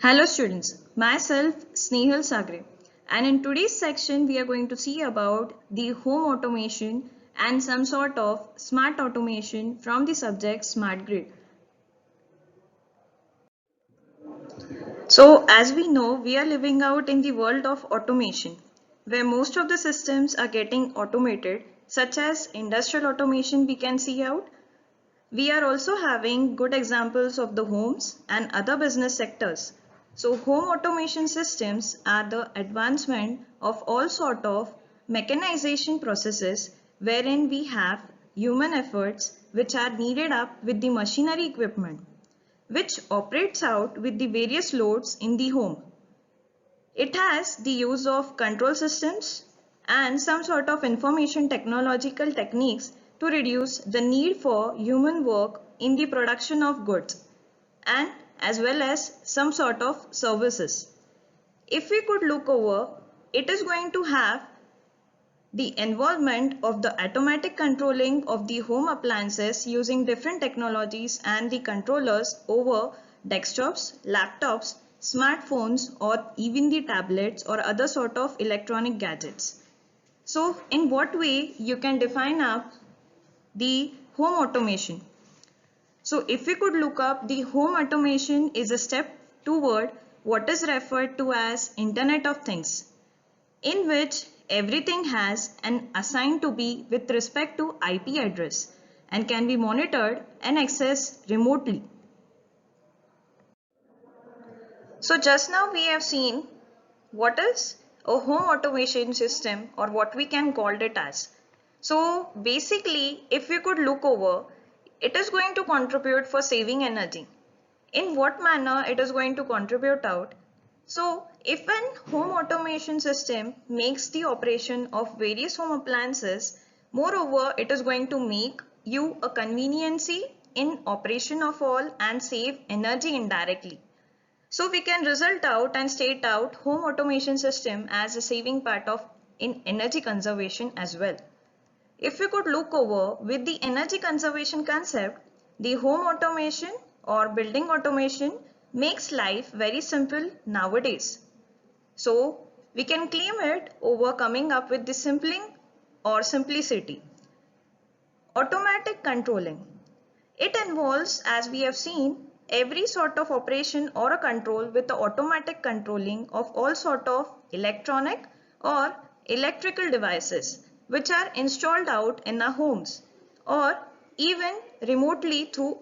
Hello students, myself Snehal Sagre, and in today's section we are going to see about the home automation and some sort of smart automation from the subject smart grid. So as we know, we are living out in the world of automation where most of the systems are getting automated, such as industrial automation we can see out. We are also having good examples of the homes and other business sectors. So home automation systems are the advancement of all sort of mechanization processes wherein we have human efforts which are needed up with the machinery equipment which operates out with the various loads in the home. It has the use of control systems and some sort of information technological techniques to reduce the need for human work in the production of goods and as well as some sort of services. If we could look over, it is going to have the involvement of the automatic controlling of the home appliances using different technologies and the controllers over desktops, laptops, smartphones or even the tablets or other sort of electronic gadgets. So in what way you can define up the home automation? So if we could look up, the home automation is a step toward what is referred to as Internet of Things, in which everything has an assigned to be with respect to IP address and can be monitored and accessed remotely. So just now we have seen what is a home automation system or what we can call it as. So basically if we could look over, it is going to contribute for saving energy. In what manner it is going to contribute out? So if an home automation system makes the operation of various home appliances, moreover it is going to make you a conveniency in operation of all and save energy indirectly. So we can result out and state out home automation system as a saving part of in energy conservation as well. If we could look over with the energy conservation concept, the home automation or building automation makes life very simple nowadays. So we can claim it over coming up with the simpling or simplicity. Automatic controlling. It involves, as we have seen, every sort of operation or a control with the automatic controlling of all sort of electronic or electrical devices which are installed out in our homes or even remotely through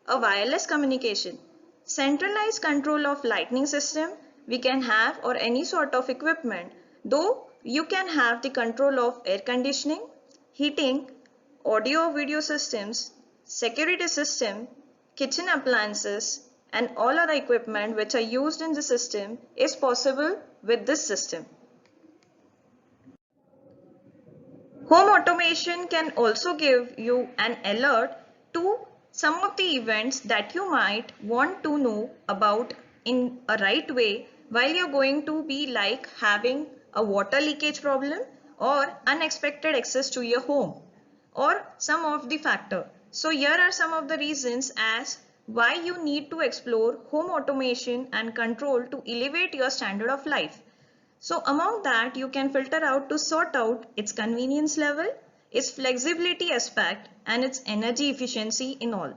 a wireless communication. Centralized control of lighting system we can have or any sort of equipment, though you can have the control of air conditioning, heating, audio video systems, security system, kitchen appliances and all other equipment which are used in the system is possible with this system. Home automation can also give you an alert to some of the events that you might want to know about in a right way while you're going to be like having a water leakage problem or unexpected access to your home or some of the factor. So here are some of the reasons as why you need to explore home automation and control to elevate your standard of life. So among that, you can filter out to sort out its convenience level, its flexibility aspect and its energy efficiency in all.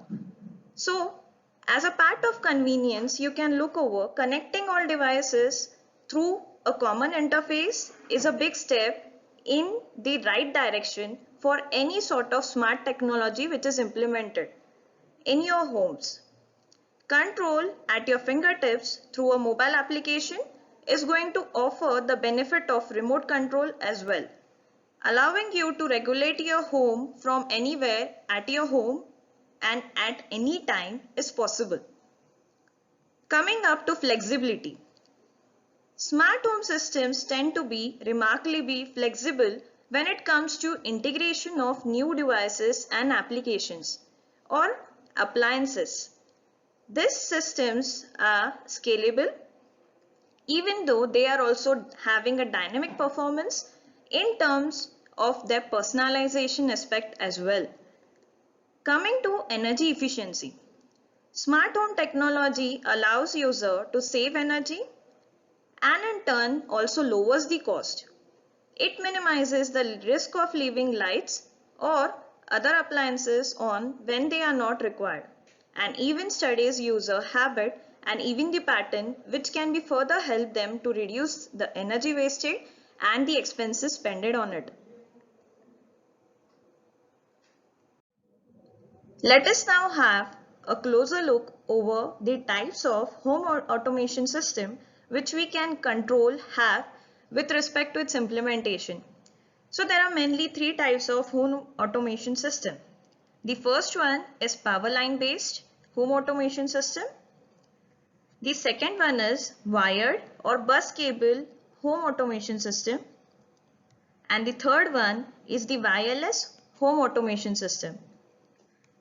So as a part of convenience, you can look over connecting all devices through a common interface is a big step in the right direction for any sort of smart technology which is implemented in your homes. Control at your fingertips through a mobile application is going to offer the benefit of remote control as well, allowing you to regulate your home from anywhere at your home and at any time is possible. Coming up to flexibility. Smart home systems tend to be remarkably flexible when it comes to integration of new devices and applications or appliances. These systems are scalable even though they are also having a dynamic performance in terms of their personalization aspect as well. Coming to energy efficiency. Smart home technology allows user to save energy and in turn also lowers the cost. It minimizes the risk of leaving lights or other appliances on when they are not required, and even studies user habit and even the pattern, which can be further help them to reduce the energy wasted and the expenses spent on it. Let us now have a closer look over the types of home automation system which we can control have with respect to its implementation. So there are mainly three types of home automation system. The first one is power line based home automation system. The second one is wired or bus cable home automation system. And the third one is the wireless home automation system.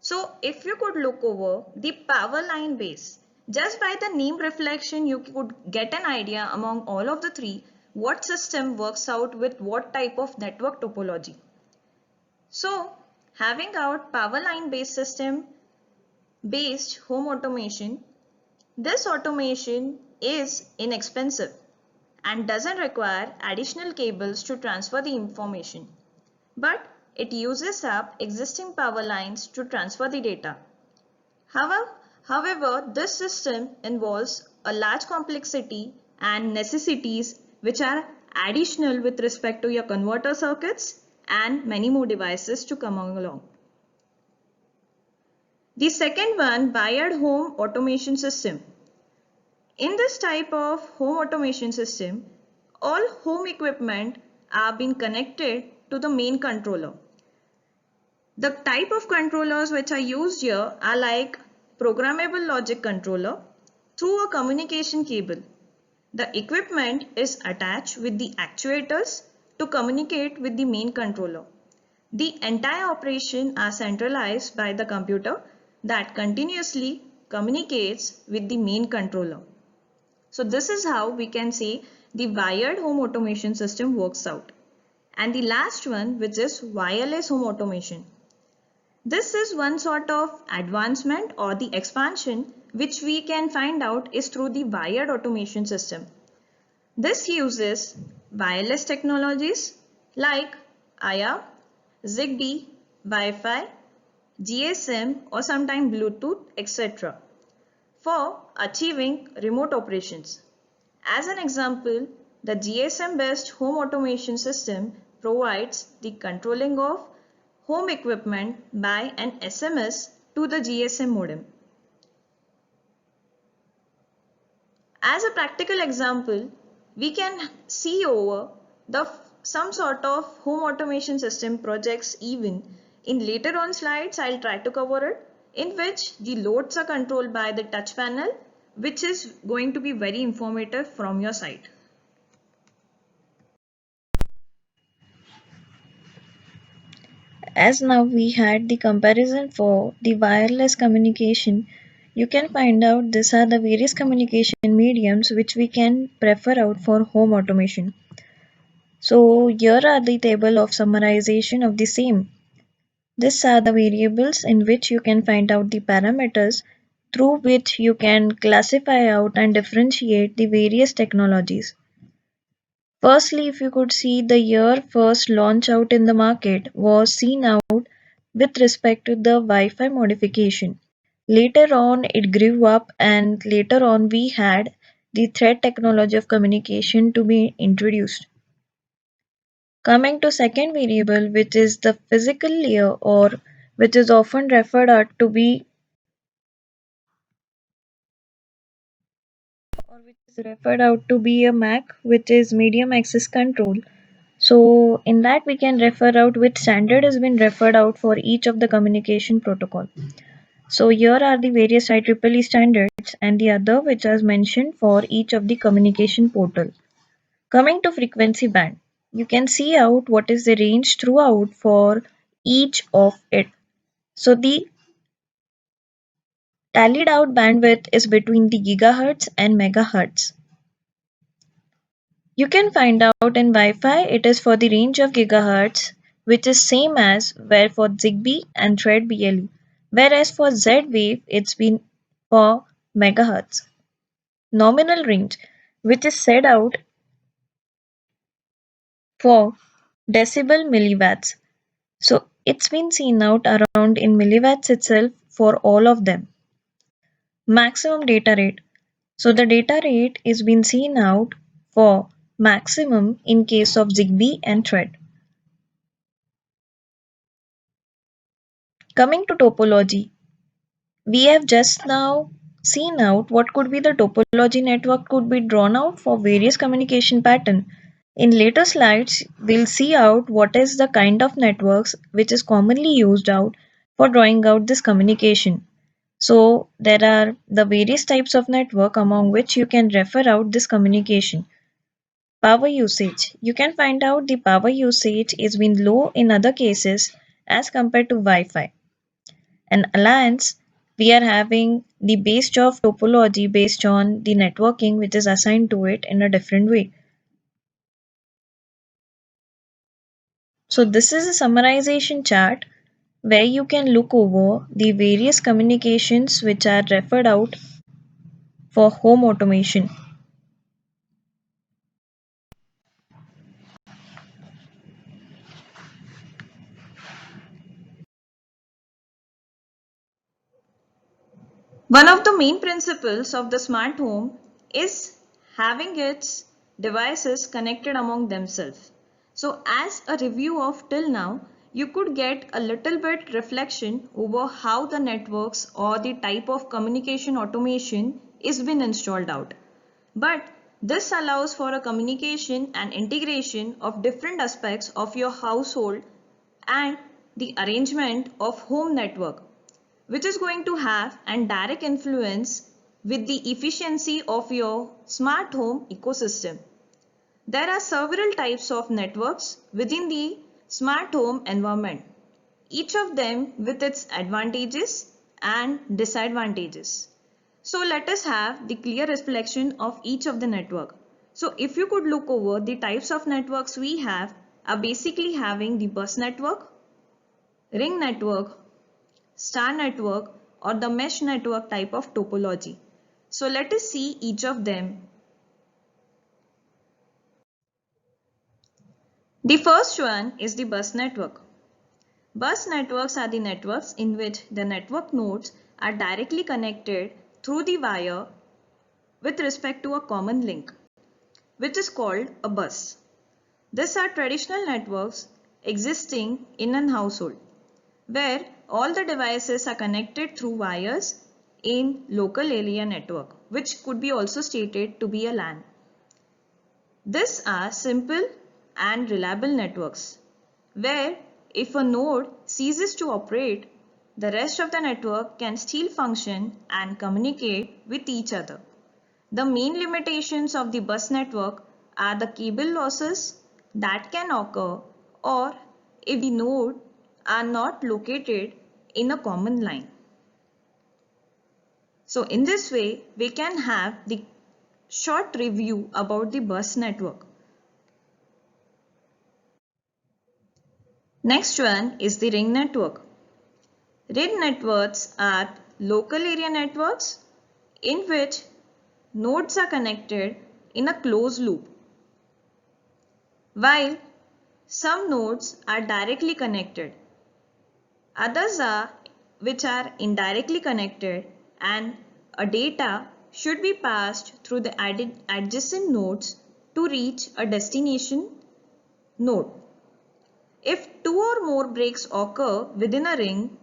So if you could look over the power line base, just by the name reflection you could get an idea among all of the three what system works out with what type of network topology. So having out power line based system based home automation, this automation is inexpensive and doesn't require additional cables to transfer the information, but it uses up existing power lines to transfer the data. However, this system involves a large complexity and necessities which are additional with respect to your converter circuits and many more devices to come along. The second one, wired home automation system. In this type of home automation system, all home equipment are being connected to the main controller. The type of controllers which are used here are like programmable logic controller through a communication cable. The equipment is attached with the actuators to communicate with the main controller. The entire operation are centralized by the computer that continuously communicates with the main controller. So this is how we can say the wired home automation system works out. And the last one, which is wireless home automation. This is one sort of advancement or the expansion which we can find out is through the wired automation system. This uses wireless technologies like IA, ZigBee, Wi-Fi, GSM or sometimes Bluetooth, etc. for achieving remote operations. As an example, the GSM-based home automation system provides the controlling of home equipment by an SMS to the GSM modem. As a practical example, we can see over the some sort of home automation system projects even in later on slides I'll try to cover it, in which the loads are controlled by the touch panel, which is going to be very informative from your side. As now we had the comparison for the wireless communication, you can find out these are the various communication mediums which we can prefer out for home automation. So here are the table of summarization of the same. These are the variables in which you can find out the parameters through which you can classify out and differentiate the various technologies. Firstly, if you could see the year first launch out in the market was seen out with respect to the Wi-Fi modification. Later on, it grew up, and later on, we had the thread technology of communication to be introduced. Coming to second variable, which is the physical layer, or which is often referred to be or which is referred out to be a MAC, which is medium access control. So in that we can refer out which standard has been referred out for each of the communication protocol. So here are the various IEEE standards and the other which is mentioned for each of the communication portal. Coming to frequency band, you can see out what is the range throughout for each of it. So the tallied out bandwidth is between the gigahertz and megahertz. You can find out in Wi-Fi it is for the range of gigahertz, which is same as where for Zigbee and Thread BLE, whereas for Z-Wave it's been for megahertz. Nominal range, which is set out for decibel milliwatts. So it's been seen out around in milliwatts itself for all of them. Maximum data rate. So the data rate is been seen out for maximum in case of Zigbee and Thread. Coming to topology, we have just now seen out what could be the topology network could be drawn out for various communication pattern. In later slides, we'll see out what is the kind of networks which is commonly used out for drawing out this communication. So there are the various types of network among which you can refer out this communication. Power usage. You can find out the power usage is been low in other cases as compared to Wi-Fi. And alliance, we are having the base of topology based on the networking which is assigned to it in a different way. So this is a summarization chart where you can look over the various communications which are referred out for home automation. One of the main principles of the smart home is having its devices connected among themselves. So as a review of till now, you could get a little bit reflection over how the networks or the type of communication automation is been installed out. But this allows for a communication and integration of different aspects of your household and the arrangement of home network, which is going to have a direct influence with the efficiency of your smart home ecosystem. There are several types of networks within the smart home environment, each of them with its advantages and disadvantages. So let us have the clear reflection of each of the network. So if you could look over the types of networks we have are basically having the bus network, ring network, star network or the mesh network type of topology. So let us see each of them. The first one is the bus network. Bus networks are the networks in which the network nodes are directly connected through the wire with respect to a common link, which is called a bus. These are traditional networks existing in an household, where all the devices are connected through wires in local area network, which could be also stated to be a LAN. These are simple and reliable networks, where if a node ceases to operate, the rest of the network can still function and communicate with each other. The main limitations of the bus network are the cable losses that can occur or if the node are not located in a common line. So in this way, we can have the short review about the bus network. Next one is the ring network. Ring networks are local area networks in which nodes are connected in a closed loop, while some nodes are directly connected. Others are which are indirectly connected and a data should be passed through the adjacent nodes to reach a destination node. If two or more breaks occur within a ring,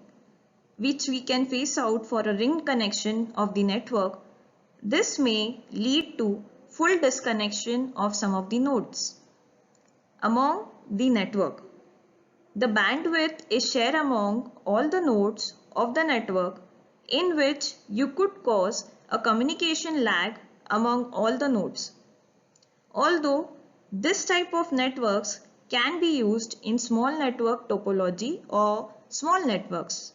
which we can face out for a ring connection of the network, this may lead to full disconnection of some of the nodes among the network. The bandwidth is shared among all the nodes of the network, in which you could cause a communication lag among all the nodes. Although this type of networks can be used in small network topology or small networks,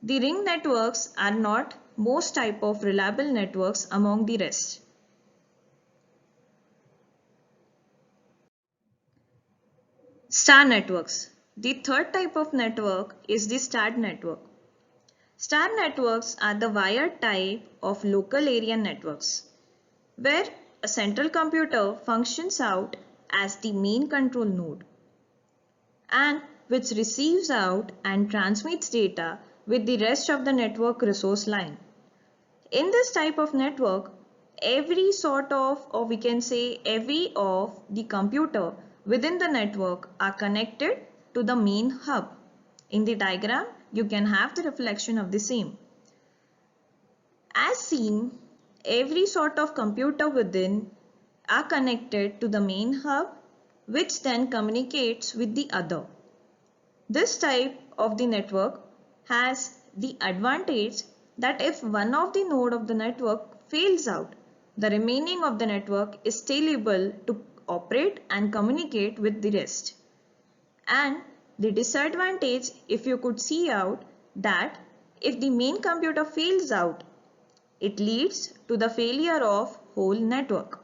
the ring networks are not most type of reliable networks among the rest. Star networks. The third type of network is the starred network. Star networks are the wired type of local area networks, where a central computer functions out as the main control node and which receives out and transmits data with the rest of the network resource line. In this type of network, every sort of, or we can say every of the computer within the network are connected to the main hub. In the diagram, you can have the reflection of the same. As seen, every sort of computer within are connected to the main hub, which then communicates with the other. This type of the network has the advantage that if one of the node of the network fails out, the remaining of the network is still able to operate and communicate with the rest. And the disadvantage, if you could see out, that if the main computer fails out, it leads to the failure of whole network.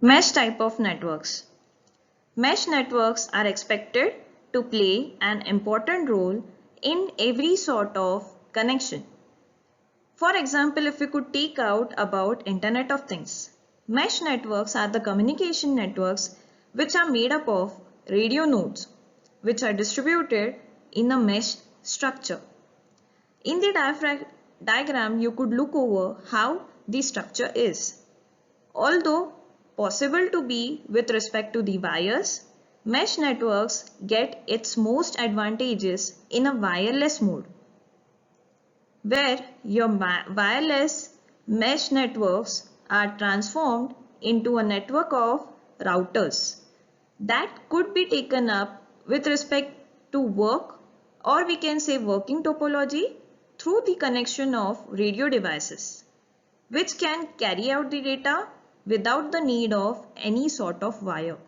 Mesh type of networks. Mesh networks are expected to play an important role in every sort of connection. For example, if we could take out about Internet of Things. Mesh networks are the communication networks which are made up of radio nodes which are distributed in a mesh structure. In the diagram, you could look over how the structure is. Although possible to be with respect to the wires, mesh networks get its most advantages in a wireless mode, where your wireless mesh networks are transformed into a network of routers that could be taken up with respect to work, or we can say working topology, through the connection of radio devices, which can carry out the data without the need of any sort of wire.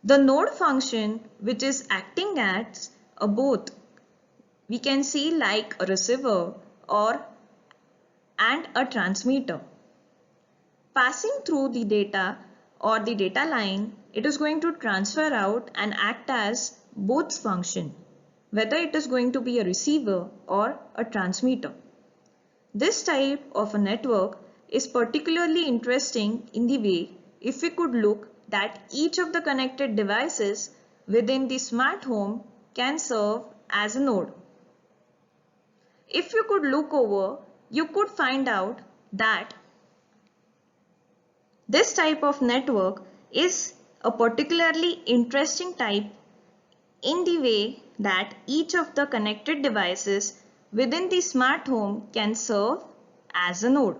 The node function, which is acting as a both, we can see like a receiver or and a transmitter. Passing through the data or the data line, it is going to transfer out and act as both function, whether it is going to be a receiver or a transmitter. This type of a network is particularly interesting in the way if we could look that each of the connected devices within the smart home can serve as a node. If you could look over, you could find out that this type of network is a particularly interesting type in the way that each of the connected devices within the smart home can serve as a node.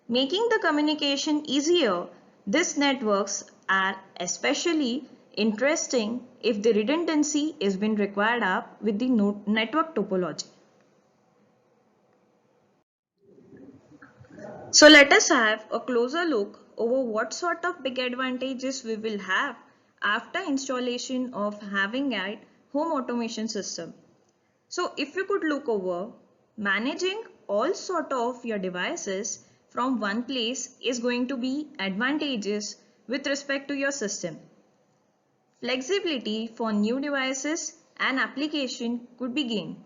Making the communication easier, these networks are especially interesting if the redundancy is being required up with the network topology. So let us have a closer look over what sort of big advantages we will have after installation of having a home automation system. So if you could look over, managing all sort of your devices from one place is going to be advantageous with respect to your system. Flexibility for new devices and application could be gained.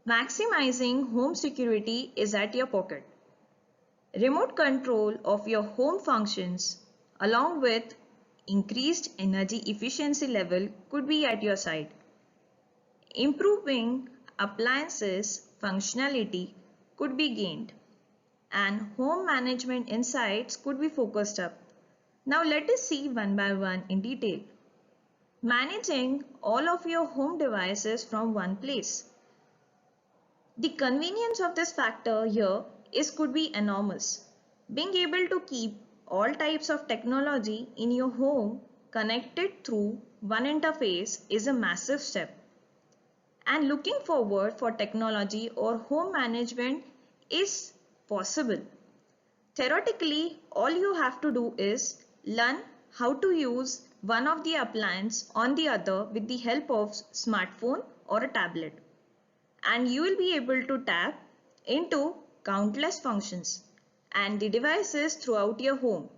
Maximizing home security is at your pocket. Remote control of your home functions along with increased energy efficiency level could be at your side. Improving appliances functionality could be gained and home management insights could be focused up. Now let us see one by one in detail. Managing all of your home devices from one place. The convenience of this factor here could be enormous. Being able to keep all types of technology in your home connected through one interface is a massive step. And looking forward for technology or home management is possible. Theoretically, all you have to do is learn how to use one of the appliance on the other with the help of smartphone or a tablet. And you will be able to tap into countless functions and the devices throughout your home.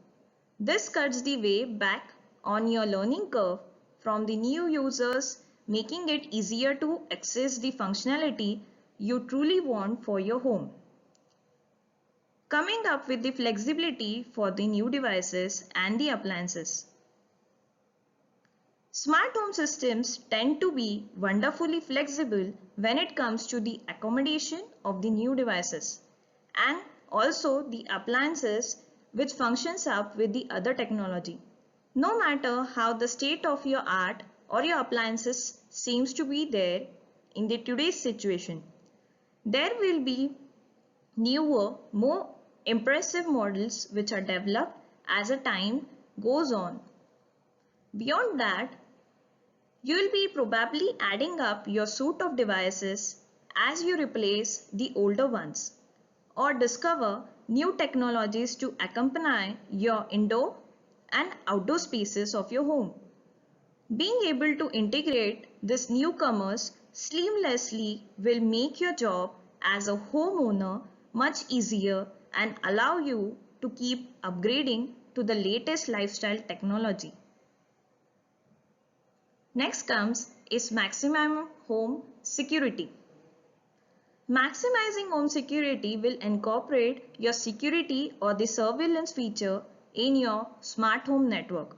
This cuts the way back on your learning curve from the new users, making it easier to access the functionality you truly want for your home. Coming up with the flexibility for the new devices and the appliances. Smart home systems tend to be wonderfully flexible when it comes to the accommodation of the new devices and also the appliances which functions up with the other technology. No matter how the state of your art or your appliances seems to be there in the today's situation, there will be newer, more impressive models which are developed as the time goes on. Beyond that, you will be probably adding up your suite of devices as you replace the older ones or discover new technologies to accompany your indoor and outdoor spaces of your home. Being able to integrate these newcomers seamlessly will make your job as a homeowner much easier and allow you to keep upgrading to the latest lifestyle technology. Next comes is maximum home security. Maximizing home security will incorporate your security or the surveillance feature in your smart home network.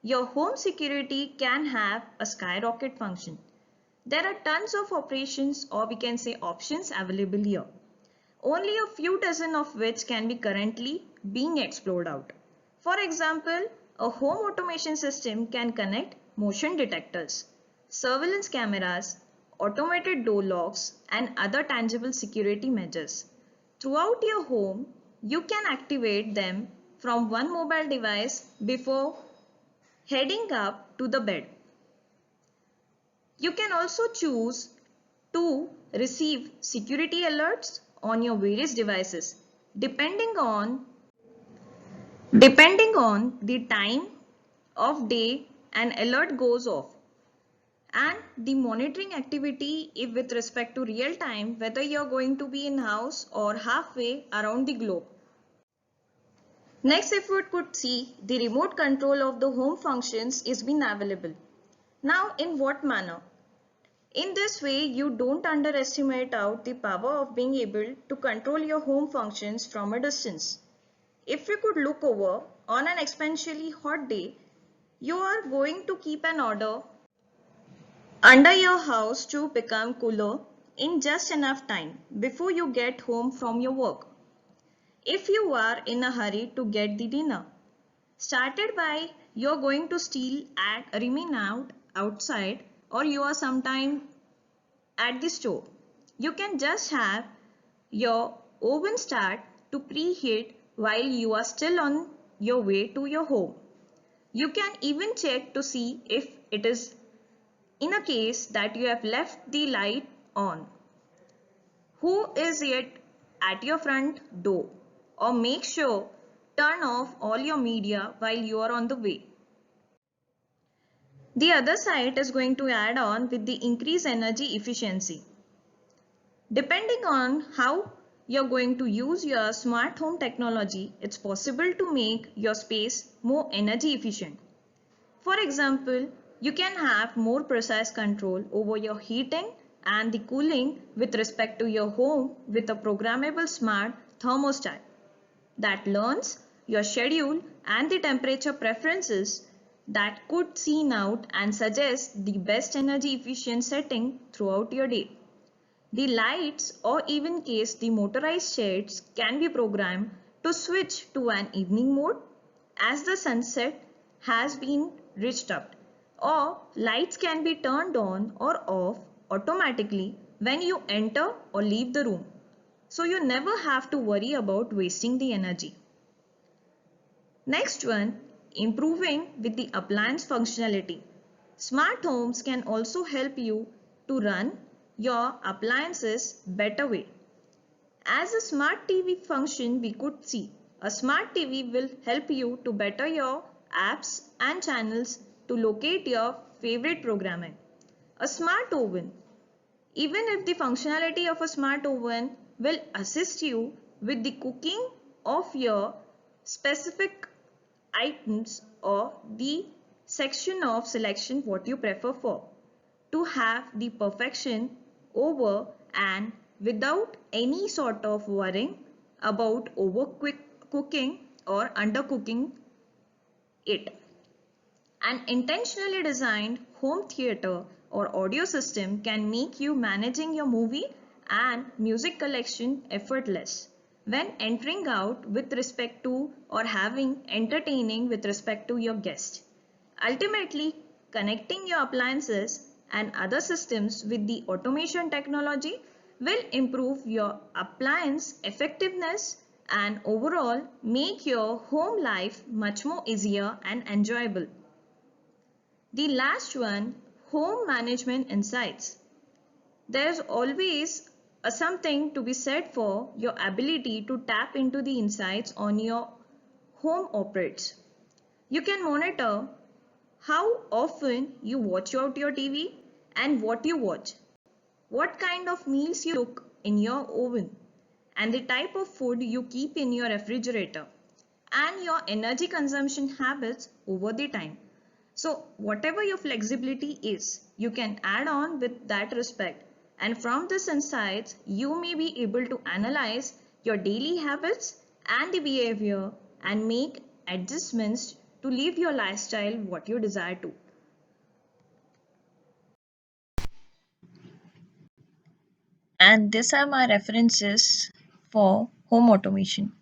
Your home security can have a skyrocket function. There are tons of operations or we can say options available here. Only a few dozen of which can be currently being explored out. For example, a home automation system can connect motion detectors, surveillance cameras, automated door locks, and other tangible security measures. Throughout your home, you can activate them from one mobile device before heading up to the bed. You can also choose to receive security alerts on your various devices depending on the time of day an alert goes off and the monitoring activity if with respect to real time whether you're going to be in house or halfway around the globe. Next, if we could see the remote control of the home functions is been available. Now in what manner? In this way, you don't underestimate out the power of being able to control your home functions from a distance. If you could look over on an especially hot day, you are going to keep an order under your house to become cooler in just enough time before you get home from your work. If you are in a hurry to get the dinner, started by you're going to steal at remain out outside or you are sometime at the stove. You can just have your oven start to preheat while you are still on your way to your home. You can even check to see if it is in a case that you have left the light on. Who is yet at your front door? Or make sure turn off all your media while you are on the way. The other side is going to add on with the increased energy efficiency. Depending on how you're going to use your smart home technology, it's possible to make your space more energy efficient. For example, you can have more precise control over your heating and the cooling with respect to your home with a programmable smart thermostat that learns your schedule and the temperature preferences that could scene out and suggest the best energy efficient setting throughout your day. The lights or even case the motorized shades can be programmed to switch to an evening mode as the sunset has been reached up, or lights can be turned on or off automatically when you enter or leave the room. So you never have to worry about wasting the energy. Next one, improving with the appliance functionality. Smart homes can also help you to run your appliances better way. As a smart TV function we could see, a smart TV will help you to better your apps and channels to locate your favorite programming. A smart oven. Even if the functionality of a smart oven will assist you with the cooking of your specific items or the section of selection what you prefer for to have the perfection over and without any sort of worrying about over quick cooking or undercooking it. An intentionally designed home theater or audio system can make you managing your movie and music collection effortless when entering out with respect to or having entertaining with respect to your guest. Ultimately, connecting your appliances and other systems with the automation technology will improve your appliance effectiveness and overall make your home life much more easier and enjoyable. The last one, home management insights. There's always something to be said for your ability to tap into the insights on your home operates. You can monitor how often you watch out your TV and what you watch, what kind of meals you cook in your oven, and the type of food you keep in your refrigerator, and your energy consumption habits over the time. So, whatever your flexibility is, you can add on with that respect. And from this insights, you may be able to analyze your daily habits and the behavior and make adjustments to live your lifestyle what you desire to. And these are my references for home automation.